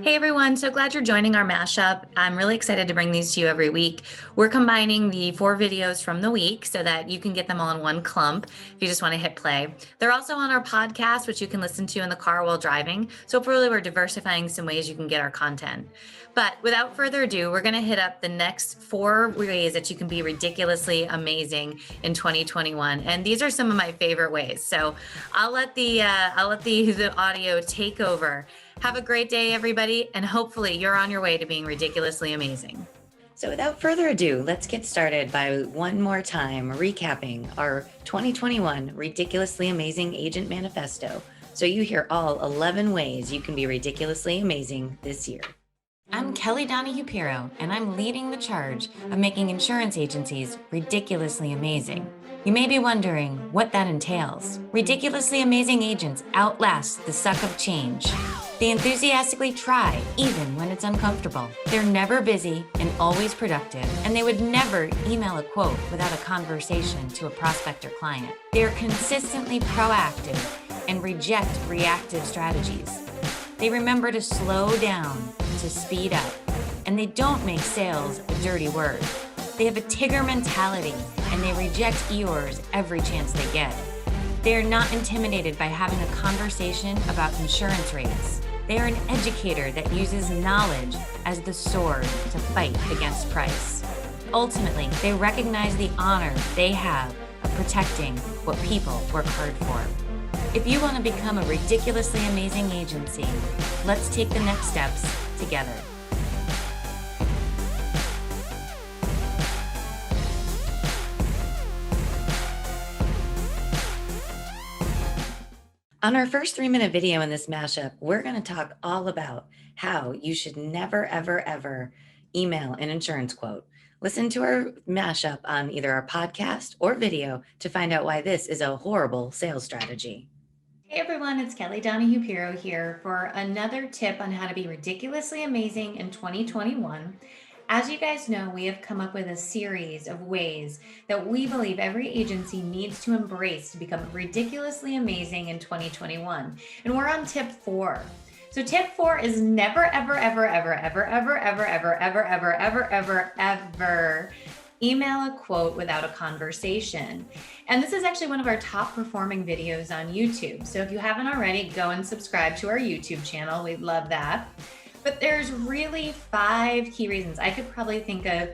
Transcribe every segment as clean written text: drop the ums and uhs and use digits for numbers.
Hey everyone, so glad you're joining our mashup. I'm really excited to bring these to you every week. We're combining the 4 videos from the week so that you can get them all in one clump if you just want to hit play. They're also on our podcast, which you can listen to in the car while driving. So really we're diversifying some ways you can get our content. But without further ado, we're going to hit up the next 4 ways that you can be ridiculously amazing in 2021. And these are some of my favorite ways. So I'll let the audio take over. Have a great day, everybody, and hopefully you're on your way to being ridiculously amazing. So without further ado, let's get started by one more time recapping our 2021 Ridiculously Amazing Agent Manifesto, so you hear all 11 ways you can be ridiculously amazing this year. I'm Kelly Donahue Pirro, and I'm leading the charge of making insurance agencies ridiculously amazing. You may be wondering what that entails. Ridiculously amazing agents outlast the suck of change. They enthusiastically try, even when it's uncomfortable. They're never busy and always productive, and they would never email a quote without a conversation to a prospect or client. They are consistently proactive and reject reactive strategies. They remember to slow down, to speed up, and they don't make sales a dirty word. They have a Tigger mentality, and they reject Eeyores every chance they get. They are not intimidated by having a conversation about insurance rates. They are an educator that uses knowledge as the sword to fight against price. Ultimately, they recognize the honor they have of protecting what people work hard for. If you want to become a ridiculously amazing agency, let's take the next steps together. On our first 3-minute video in this mashup, we're going to talk all about how you should never, ever, ever email an insurance quote. Listen to our mashup on either our podcast or video to find out why this is a horrible sales strategy. Hey everyone, it's Kelly Donahue Pirro here for another tip on how to be ridiculously amazing in 2021. As you guys know, we have come up with a series of ways that we believe every agency needs to embrace to become ridiculously amazing in 2021. And we're on tip 4. So tip 4 is never, ever, ever, ever, ever, ever, ever, ever, ever, ever, ever, ever, ever email a quote without a conversation. And this is actually one of our top performing videos on YouTube. So if you haven't already, go and subscribe to our YouTube channel. We'd love that. But there's really 5 key reasons. I could probably think of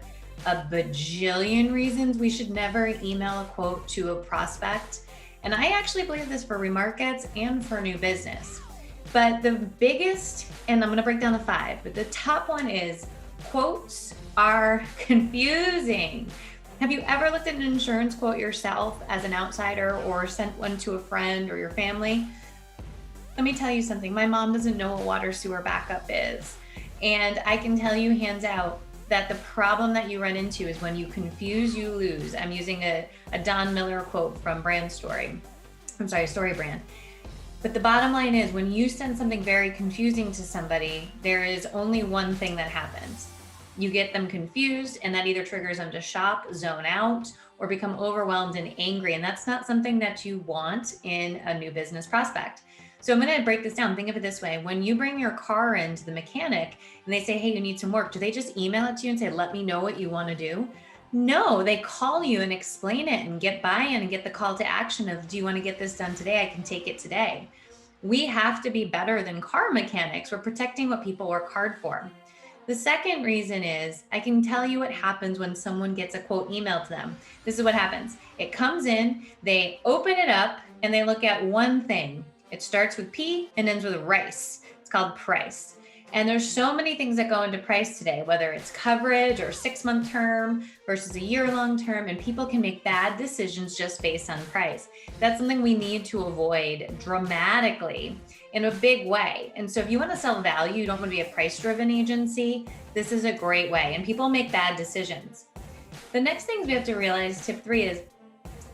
a bajillion reasons we should never email a quote to a prospect. And I actually believe this for remarkets and for new business. But the biggest, and I'm going to break down the 5, but the top one is quotes are confusing. Have you ever looked at an insurance quote yourself as an outsider or sent one to a friend or your family? Let me tell you something. My mom doesn't know what water sewer backup is. And I can tell you hands out that the problem that you run into is when you confuse, you lose. I'm using a Don Miller quote from Story Brand. But the bottom line is when you send something very confusing to somebody, there is only one thing that happens. You get them confused, and that either triggers them to shop, zone out, or become overwhelmed and angry. And that's not something that you want in a new business prospect. So I'm going to break this down. Think of it this way. When you bring your car into the mechanic and they say, hey, you need some work, do they just email it to you and say, let me know what you want to do? No, they call you and explain it and get buy-in and get the call to action of, do you want to get this done today? I can take it today. We have to be better than car mechanics. We're protecting what people work hard for. The second reason is I can tell you what happens when someone gets a quote emailed to them. This is what happens. It comes in, they open it up, and they look at one thing. It starts with P and ends with rice. It's called price. And there's so many things that go into price today, whether it's coverage or 6-month term versus a year-long term, and people can make bad decisions just based on price. That's something we need to avoid dramatically in a big way. And so if you want to sell value, you don't want to be a price-driven agency, this is a great way. And people make bad decisions. The next thing we have to realize, tip 3, is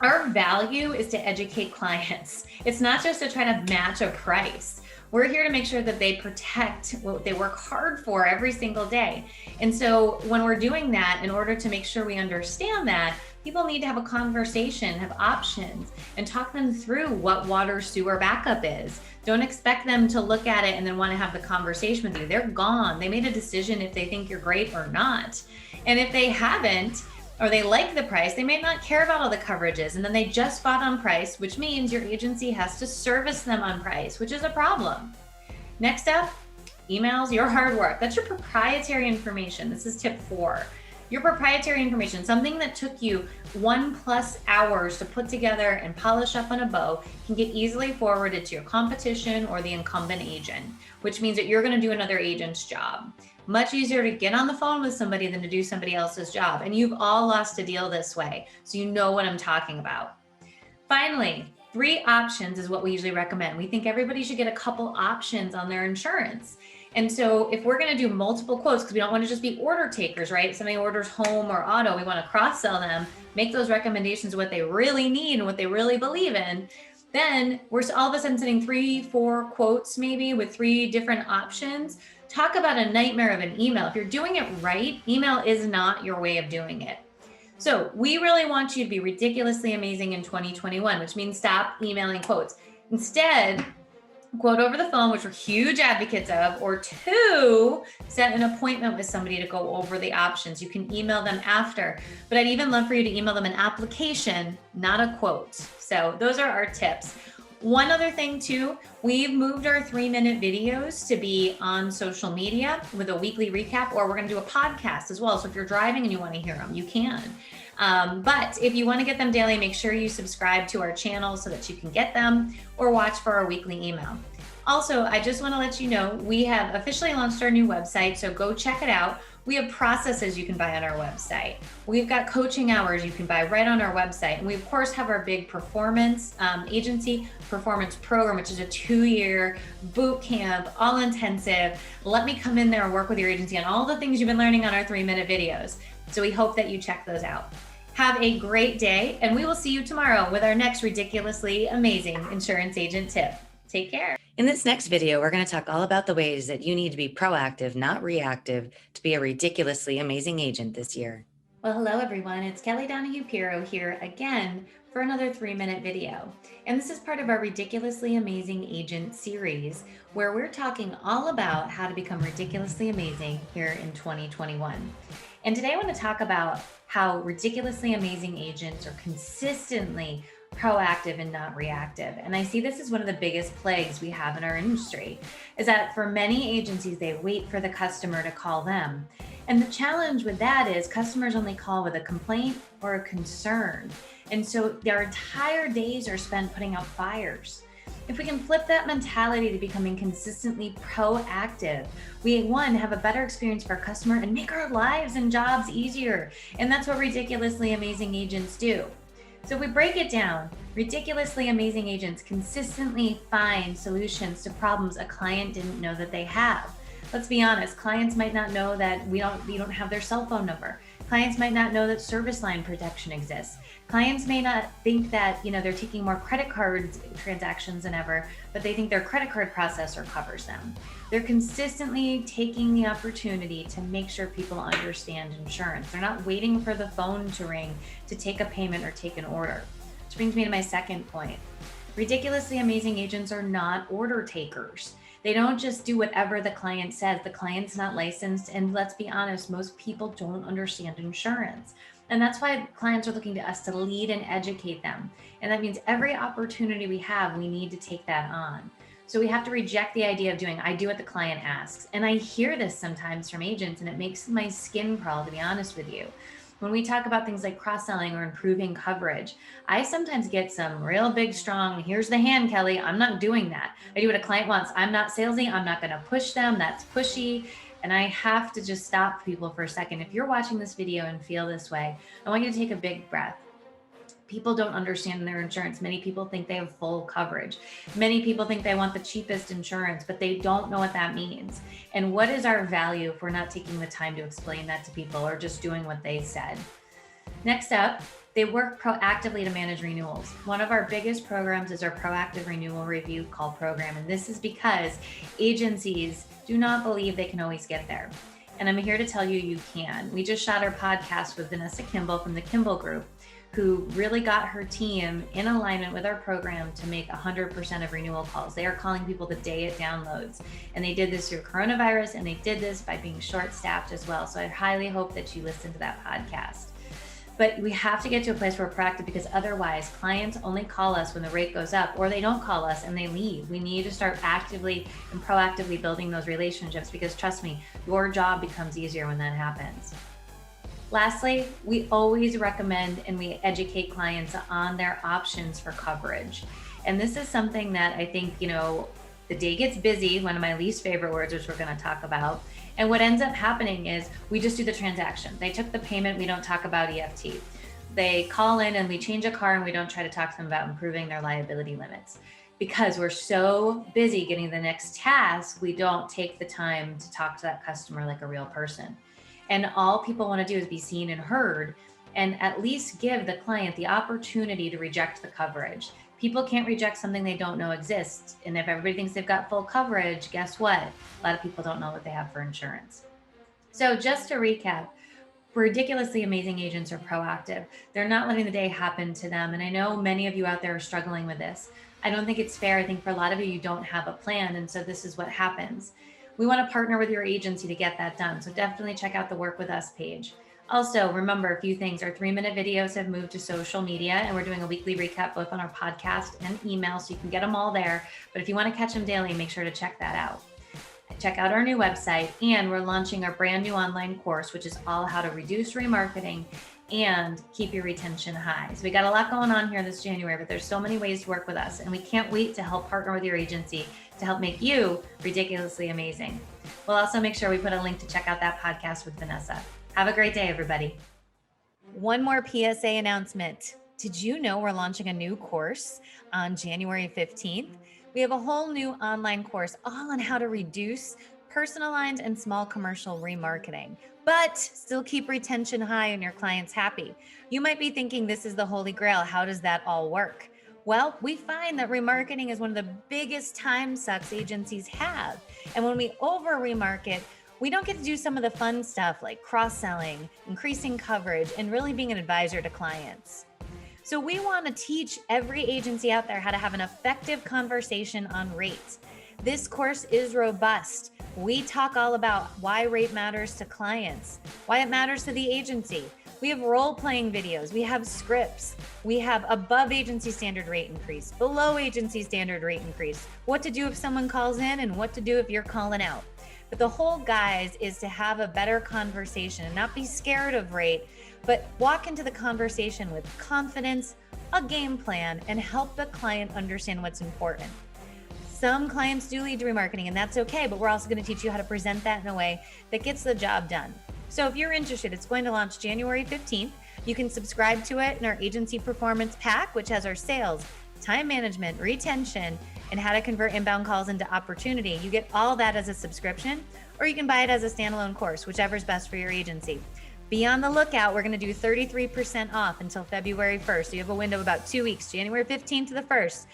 our value is to educate clients. It's not just to try to match a price. We're here to make sure that they protect what they work hard for every single day. And so when we're doing that, in order to make sure we understand that, People need to have a conversation, have options, and talk them through what water sewer backup is. Don't expect them to look at it and then want to have the conversation with you. They're gone. They made a decision if they think you're great or not. And if they haven't, or they like the price, they may not care about all the coverages. And then they just bought on price, which means your agency has to service them on price, which is a problem. Next up, emails, your hard work. That's your proprietary information. This is tip 4. Your proprietary information, something that took you 1+ hours to put together and polish up on a bow, can get easily forwarded to your competition or the incumbent agent, which means that you're going to do another agent's job. Much easier to get on the phone with somebody than to do somebody else's job. And you've all lost a deal this way, so you know what I'm talking about. Finally, 3 options is what we usually recommend. We think everybody should get a couple options on their insurance. And so if we're going to do multiple quotes, because we don't want to just be order takers, right? If somebody orders home or auto, we want to cross-sell them, make those recommendations of what they really need and what they really believe in. Then we're all of a sudden sending 3-4 quotes maybe with 3 different options. Talk about a nightmare of an email. If you're doing it right, email is not your way of doing it. So we really want you to be ridiculously amazing in 2021, which means stop emailing quotes. Instead, quote over the phone, which we're huge advocates of, or 2, set an appointment with somebody to go over the options. You can email them after, but I'd even love for you to email them an application, not a quote. So those are our tips. One other thing too, we've moved our 3-minute videos to be on social media with a weekly recap, or we're going to do a podcast as well. So if you're driving and you want to hear them, you can. But if you want to get them daily, make sure you subscribe to our channel so that you can get them, or watch for our weekly email. Also, I just want to let you know, we have officially launched our new website, so go check it out. We have processes you can buy on our website. We've got coaching hours you can buy right on our website. And we, of course, have our big performance agency performance program, which is a 2-year boot camp, all intensive. Let me come in there and work with your agency on all the things you've been learning on our 3-minute videos. So we hope that you check those out. Have a great day, and we will see you tomorrow with our next ridiculously amazing insurance agent tip. Take care. In this next video, we're going to talk all about the ways that you need to be proactive, not reactive, to be a ridiculously amazing agent this year. Well, hello everyone. It's Kelly Donahue Pirro here again for another 3-minute video. And this is part of our Ridiculously Amazing Agent series, where we're talking all about how to become ridiculously amazing here in 2021. And today I want to talk about how ridiculously amazing agents are consistently proactive and not reactive. And I see this as one of the biggest plagues we have in our industry, is that for many agencies, they wait for the customer to call them. And the challenge with that is customers only call with a complaint or a concern. And so their entire days are spent putting out fires. If we can flip that mentality to becoming consistently proactive, we, 1, have a better experience for our customer and make our lives and jobs easier. And that's what ridiculously amazing agents do. So if we break it down, ridiculously amazing agents consistently find solutions to problems a client didn't know that they have. Let's be honest, clients might not know that you don't have their cell phone number. Clients might not know that service line protection exists. Clients may not think that, they're taking more credit card transactions than ever, but they think their credit card processor covers them. They're consistently taking the opportunity to make sure people understand insurance. They're not waiting for the phone to ring to take a payment or take an order. Which brings me to my second point. Ridiculously amazing agents are not order takers. They don't just do whatever the client says. The client's not licensed, and let's be honest, most people don't understand insurance. And that's why clients are looking to us to lead and educate them. And that means every opportunity we have, we need to take that on. So we have to reject the idea of I do what the client asks. And I hear this sometimes from agents, and it makes my skin crawl, to be honest with you. When we talk about things like cross-selling or improving coverage, I sometimes get some real big, strong, here's the hand, Kelly. I'm not doing that. I do what a client wants. I'm not salesy. I'm not going to push them. That's pushy. And I have to just stop people for a second. If you're watching this video and feel this way, I want you to take a big breath. People don't understand their insurance. Many people think they have full coverage. Many people think they want the cheapest insurance, but they don't know what that means. And what is our value if we're not taking the time to explain that to people or just doing what they said? Next up, they work proactively to manage renewals. One of our biggest programs is our proactive renewal review call program. And this is because agencies do not believe they can always get there. And I'm here to tell you, you can. We just shot our podcast with Vanessa Kimball from the Kimball Group, who really got her team in alignment with our program to make 100% of renewal calls. They are calling people the day it downloads. And they did this through coronavirus, and they did this by being short-staffed as well. So I highly hope that you listen to that podcast. But we have to get to a place where we're proactive, because otherwise clients only call us when the rate goes up, or they don't call us and they leave. We need to start actively and proactively building those relationships, because trust me, your job becomes easier when that happens. Lastly, we always recommend and we educate clients on their options for coverage. And this is something that I think, the day gets busy, one of my least favorite words, which we're going to talk about. And what ends up happening is we just do the transaction. They took the payment, we don't talk about EFT. They call in and we change a car, and we don't try to talk to them about improving their liability limits. Because we're so busy getting the next task, we don't take the time to talk to that customer like a real person. And all people want to do is be seen and heard, and at least give the client the opportunity to reject the coverage. People can't reject something they don't know exists. And if everybody thinks they've got full coverage, guess what? A lot of people don't know what they have for insurance. So just to recap, ridiculously amazing agents are proactive. They're not letting the day happen to them. And I know many of you out there are struggling with this. I don't think it's fair. I think for a lot of you don't have a plan. And so this is what happens. We want to partner with your agency to get that done. So definitely check out the Work With Us page. Also, remember a few things. Our 3-minute videos have moved to social media, and we're doing a weekly recap both on our podcast and email, so you can get them all there. But if you want to catch them daily, make sure to check that out. Check out our new website, and we're launching our brand new online course, which is all how to reduce remarketing and keep your retention high. So we got a lot going on here this January, but there's so many ways to work with us, and we can't wait to help partner with your agency to help make you ridiculously amazing. We'll also make sure we put a link to check out that podcast with Vanessa. Have a great day, everybody. One more PSA announcement. Did you know we're launching a new course on January 15th? We have a whole new online course all on how to reduce personal lines and small commercial remarketing, but still keep retention high and your clients happy. You might be thinking this is the holy grail. How does that all work? Well, we find that remarketing is one of the biggest time sucks agencies have. And when we over remarket, we don't get to do some of the fun stuff like cross-selling, increasing coverage, and really being an advisor to clients. So we want to teach every agency out there how to have an effective conversation on rates. This course is robust. We talk all about why rate matters to clients, why it matters to the agency. We have role-playing videos, we have scripts, we have above agency standard rate increase, below agency standard rate increase, what to do if someone calls in and what to do if you're calling out. But the whole, guys, is to have a better conversation and not be scared of rate, but walk into the conversation with confidence, a game plan, and help the client understand what's important. Some clients do lead to remarketing, and that's okay, but we're also going to teach you how to present that in a way that gets the job done. So if you're interested, it's going to launch January 15th. You can subscribe to it in our agency performance pack, which has our sales, time management, retention, and how to convert inbound calls into opportunity. You get all that as a subscription, or you can buy it as a standalone course, whichever's best for your agency. Be on the lookout. We're going to do 33% off until February 1st. So you have a window of about 2 weeks, January 15th to the 1st.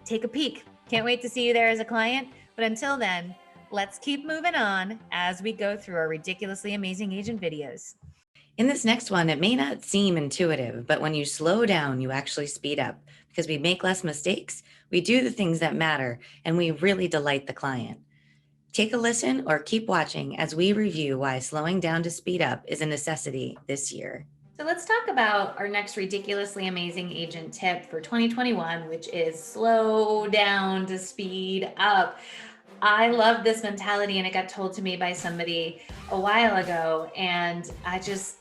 Take a peek. Can't wait to see you there as a client. But until then, let's keep moving on as we go through our ridiculously amazing agent videos. In this next one, it may not seem intuitive, but when you slow down, you actually speed up because we make less mistakes, we do the things that matter, and we really delight the client. Take a listen or keep watching as we review why slowing down to speed up is a necessity this year. So let's talk about our next ridiculously amazing agent tip for 2021, which is slow down to speed up. I love this mentality, and it got told to me by somebody a while ago, and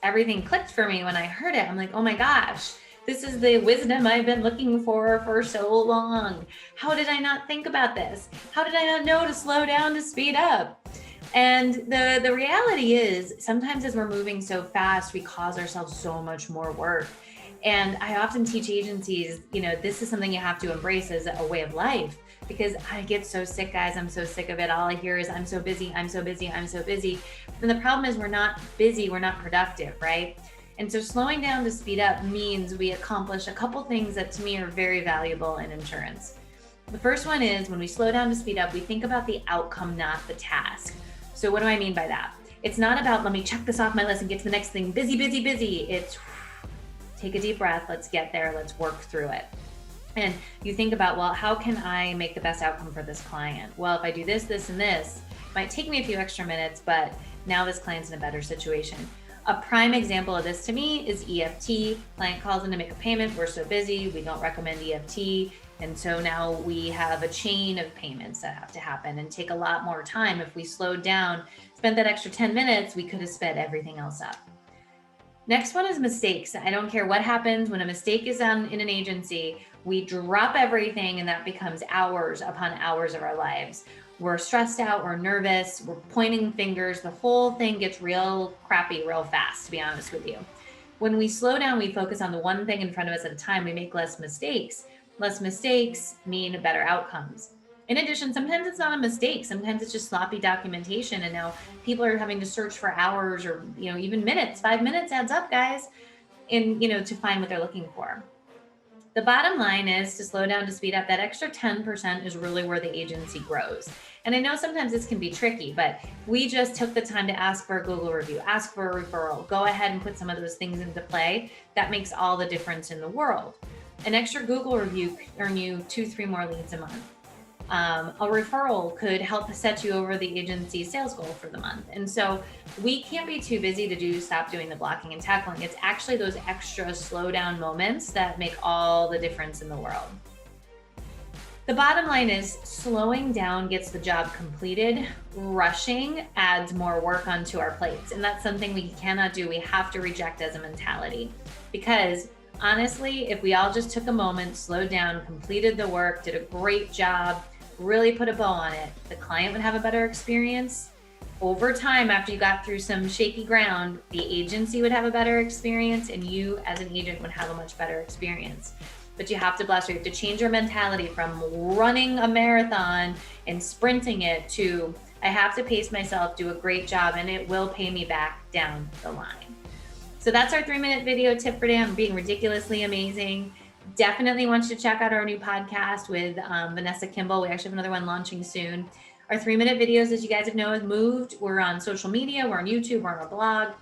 everything clicked for me when I heard it. I'm like, oh my gosh, this is the wisdom I've been looking for so long. How did I not think about this? How did I not know to slow down to speed up? And the reality is, sometimes as we're moving so fast, we cause ourselves so much more work. And I often teach agencies, this is something you have to embrace as a way of life, because I get so sick, guys. I'm so sick of it. All I hear is I'm so busy, I'm so busy, I'm so busy. And the problem is we're not busy, we're not productive, right? And so slowing down to speed up means we accomplish a couple things that to me are very valuable in insurance. The first one is when we slow down to speed up, we think about the outcome, not the task. So what do I mean by that? It's not about, let me check this off my list and get to the next thing. Busy, busy, busy. It's take a deep breath. Let's get there. Let's work through it. And you think about, well, how can I make the best outcome for this client? Well, if I do this, this, and this, it might take me a few extra minutes, but now this client's in a better situation. A prime example of this to me is EFT. Client calls in to make a payment. We're so busy, we don't recommend EFT. And so now we have a chain of payments that have to happen and take a lot more time. If we slowed down, spent that extra 10 minutes, we could have sped everything else up. Next one is mistakes. I don't care what happens when a mistake is in an agency, we drop everything and that becomes hours upon hours of our lives. We're stressed out, we're nervous, we're pointing fingers. The whole thing gets real crappy real fast, to be honest with you. When we slow down, we focus on the one thing in front of us at a time, we make less mistakes. Less mistakes mean better outcomes. In addition, sometimes it's not a mistake. Sometimes it's just sloppy documentation. And now people are having to search for hours or, even minutes. 5 minutes adds up, guys, to find what they're looking for. The bottom line is to slow down, to speed up. That extra 10% is really where the agency grows. And I know sometimes this can be tricky, but we just took the time to ask for a Google review, ask for a referral, go ahead and put some of those things into play. That makes all the difference in the world. An extra Google review could earn you 2-3 more leads a month. A referral could help set you over the agency's sales goal for the month. And so we can't be too busy to stop doing the blocking and tackling. It's actually those extra slow down moments that make all the difference in the world. The bottom line is slowing down gets the job completed. Rushing adds more work onto our plates. And that's something we cannot do. We have to reject as a mentality, because honestly, if we all just took a moment, slowed down, completed the work, did a great job, really put a bow on it, the client would have a better experience. Over time, after you got through some shaky ground, the agency would have a better experience and you as an agent would have a much better experience. But you have to bless her. You have to change your mentality from running a marathon and sprinting it to, I have to pace myself, do a great job, and it will pay me back down the line. So that's our 3-minute video tip for today on being ridiculously amazing. Definitely want you to check out our new podcast with Vanessa Kimball. We actually have another one launching soon. Our 3-minute videos, as you guys have moved. We're on social media, we're on YouTube, we're on our blog.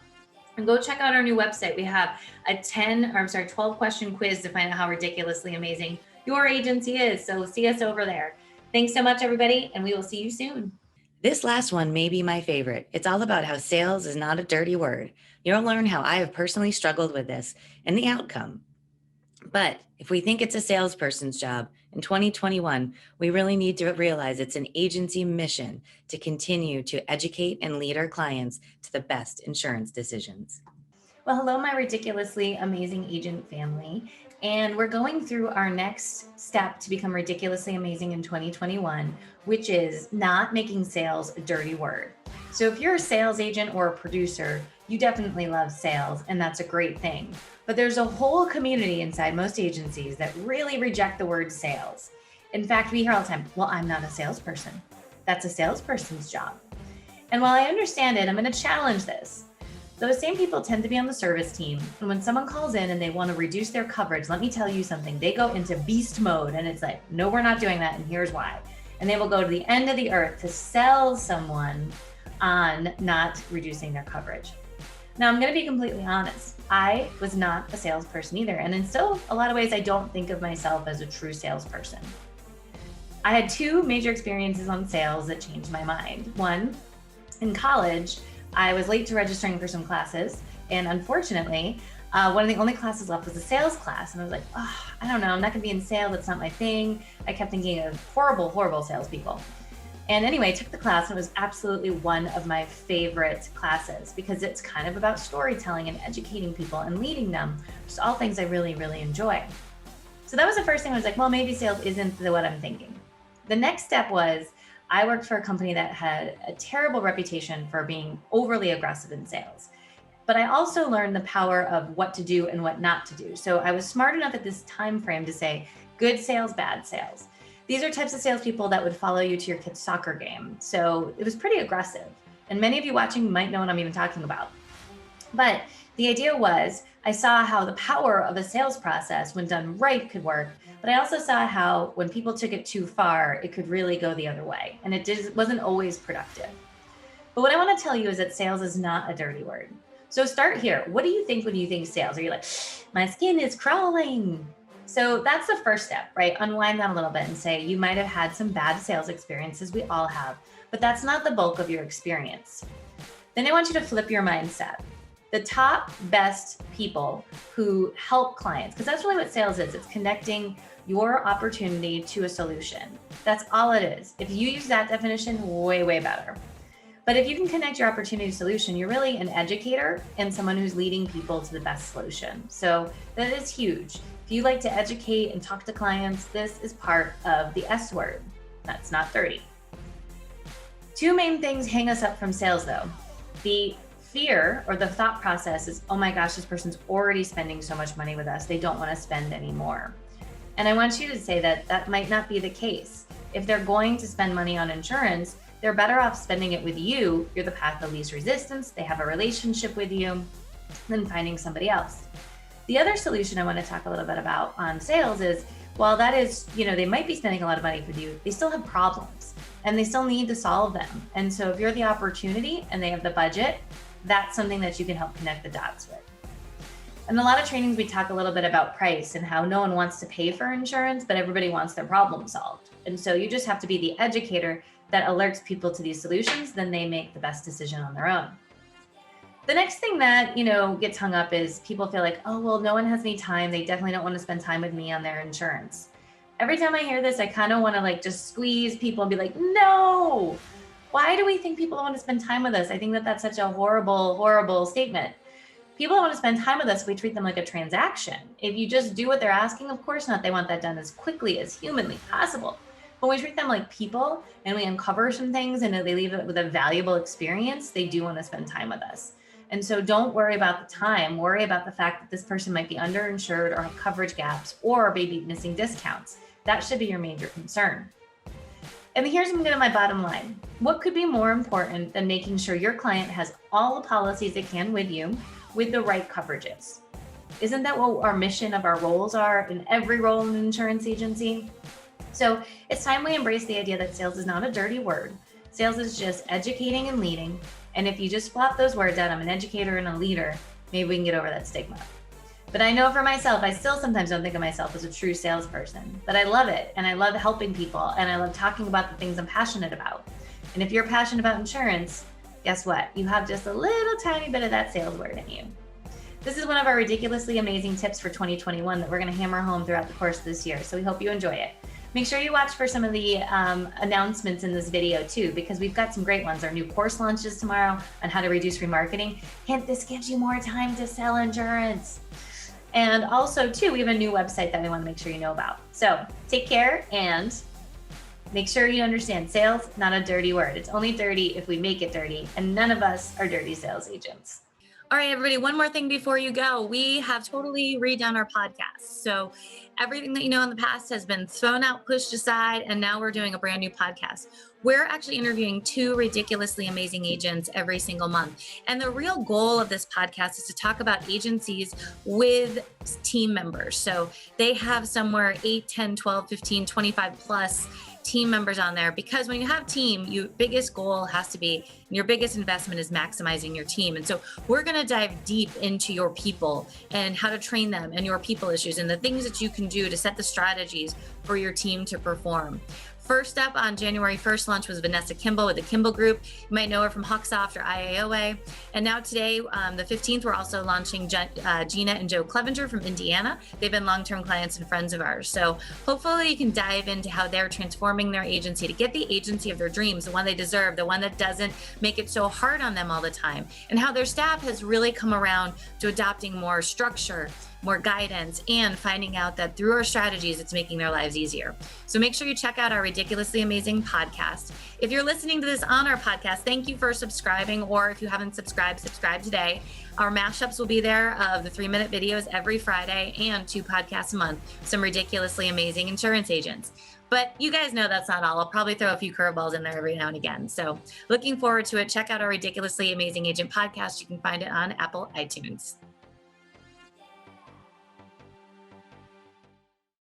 And go check out our new website. We have a 12 question quiz to find out how ridiculously amazing your agency is. So see us over there. Thanks so much, everybody, and we will see you soon. This last one may be my favorite. It's all about how sales is not a dirty word. You'll learn how I have personally struggled with this and the outcome. But if we think it's a salesperson's job in 2021, we really need to realize it's an agency mission to continue to educate and lead our clients to the best insurance decisions. Well, hello, my ridiculously amazing agent family. And we're going through our next step to become ridiculously amazing in 2021, which is not making sales a dirty word. So if you're a sales agent or a producer, you definitely love sales, and that's a great thing. But there's a whole community inside most agencies that really reject the word sales. In fact, we hear all the time, well, I'm not a salesperson. That's a salesperson's job. And while I understand it, I'm going to challenge this. Those same people tend to be on the service team. And when someone calls in and they want to reduce their coverage, let me tell you something, they go into beast mode and it's like, no, we're not doing that. And here's why. And they will go to the end of the earth to sell someone on not reducing their coverage. Now, I'm going to be completely honest. I was not a salesperson either. And in still a lot of ways, I don't think of myself as a true salesperson. I had 2 major experiences on sales that changed my mind. One, in college, I was late to registering for some classes. And unfortunately, one of the only classes left was a sales class. And I was like, oh, I don't know, I'm not going to be in sales. That's not my thing. I kept thinking of horrible, horrible salespeople. And anyway, I took the class and it was absolutely one of my favorite classes because it's kind of about storytelling and educating people and leading them, just all things I really, really enjoy. So that was the first thing. I was like, well, maybe sales isn't what I'm thinking. The next step was I worked for a company that had a terrible reputation for being overly aggressive in sales. But I also learned the power of what to do and what not to do. So I was smart enough at this time frame to say, good sales, bad sales. These are types of salespeople that would follow you to your kid's soccer game. So it was pretty aggressive. And many of you watching might know what I'm even talking about. But the idea was, I saw how the power of a sales process, when done right, could work. But I also saw how when people took it too far, it could really go the other way. And it wasn't always productive. But what I want to tell you is that sales is not a dirty word. So start here. What do you think when you think sales? Are you like, my skin is crawling? So that's the first step, right? Unwind that a little bit and say, you might have had some bad sales experiences. We all have, but that's not the bulk of your experience. Then I want you to flip your mindset. The top best people who help clients, because that's really what sales is. It's connecting your opportunity to a solution. That's all it is. If you use that definition, way, way better. But if you can connect your opportunity to solution, you're really an educator and someone who's leading people to the best solution. So that is huge. If you like to educate and talk to clients, this is part of the S word. That's not 30. Two main things hang us up from sales though. The fear or the thought process is, oh my gosh, this person's already spending so much money with us. They don't want to spend anymore. And I want you to say that that might not be the case. If they're going to spend money on insurance, they're better off spending it with you. You're the path of least resistance. They have a relationship with you than finding somebody else. The other solution I want to talk a little bit about on sales is, while that is, they might be spending a lot of money with you, they still have problems and they still need to solve them. And so if you're the opportunity and they have the budget, that's something that you can help connect the dots with. In a lot of trainings, we talk a little bit about price and how no one wants to pay for insurance, but everybody wants their problem solved. And so you just have to be the educator that alerts people to these solutions, then they make the best decision on their own. The next thing that, gets hung up is people feel like, oh, well, no one has any time. They definitely don't want to spend time with me on their insurance. Every time I hear this, I kind of want to just squeeze people and be like, no, why do we think people don't want to spend time with us? I think that that's such a horrible, horrible statement. People don't want to spend time with us if we treat them like a transaction. If you just do what they're asking, of course not. They want that done as quickly as humanly possible. When we treat them like people and we uncover some things and they leave it with a valuable experience, they do want to spend time with us. And so don't worry about the time. Worry about the fact that this person might be underinsured or have coverage gaps or maybe missing discounts. That should be your major concern. And here's my bottom line. What could be more important than making sure your client has all the policies they can with you with the right coverages? Isn't that what our mission of our roles are in every role in an insurance agency? So it's time we embrace the idea that sales is not a dirty word. Sales is just educating and leading. And if you just flop those words out, I'm an educator and a leader, maybe we can get over that stigma. But I know for myself, I still sometimes don't think of myself as a true salesperson, but I love it. And I love helping people. And I love talking about the things I'm passionate about. And if you're passionate about insurance, guess what? You have just a little tiny bit of that sales word in you. This is one of our ridiculously amazing tips for 2021 that we're going to hammer home throughout the course of this year. So we hope you enjoy it. Make sure you watch for some of the announcements in this video too, because we've got some great ones. Our new course launches tomorrow on how to reduce remarketing. Hint, this gives you more time to sell insurance. And also too, we have a new website that we want to make sure you know about. So take care and make sure you understand sales, not a dirty word. It's only dirty if we make it dirty, and none of us are dirty sales agents. All right, everybody, one more thing before you go. We have totally redone our podcast. So everything that you know in the past has been thrown out, pushed aside, and now we're doing a brand new podcast. We're actually interviewing 2 ridiculously amazing agents every single month. And the real goal of this podcast is to talk about agencies with team members. So they have somewhere 8, 10, 12, 15, 25 plus team members on there, because when you have team, your biggest goal has to be, your biggest investment is maximizing your team. And so we're going to dive deep into your people and how to train them and your people issues and the things that you can do to set the strategies for your team to perform. First up on January 1st launch was Vanessa Kimball with the Kimball Group. You might know her from Hawksoft or IAOA. And now today, the 15th, we're also launching Gina and Joe Clevenger from Indiana. They've been long-term clients and friends of ours. So hopefully you can dive into how they're transforming their agency to get the agency of their dreams, the one they deserve, the one that doesn't make it so hard on them all the time, and how their staff has really come around to adopting more structure, more guidance, and finding out that through our strategies, it's making their lives easier. So make sure you check out our Ridiculously Amazing podcast. If you're listening to this on our podcast, thank you for subscribing, or if you haven't subscribed, subscribe today. Our mashups will be there of the 3-minute videos every Friday and 2 podcasts a month, some ridiculously amazing insurance agents. But you guys know that's not all. I'll probably throw a few curveballs in there every now and again. So looking forward to it. Check out our Ridiculously Amazing Agent podcast. You can find it on Apple iTunes.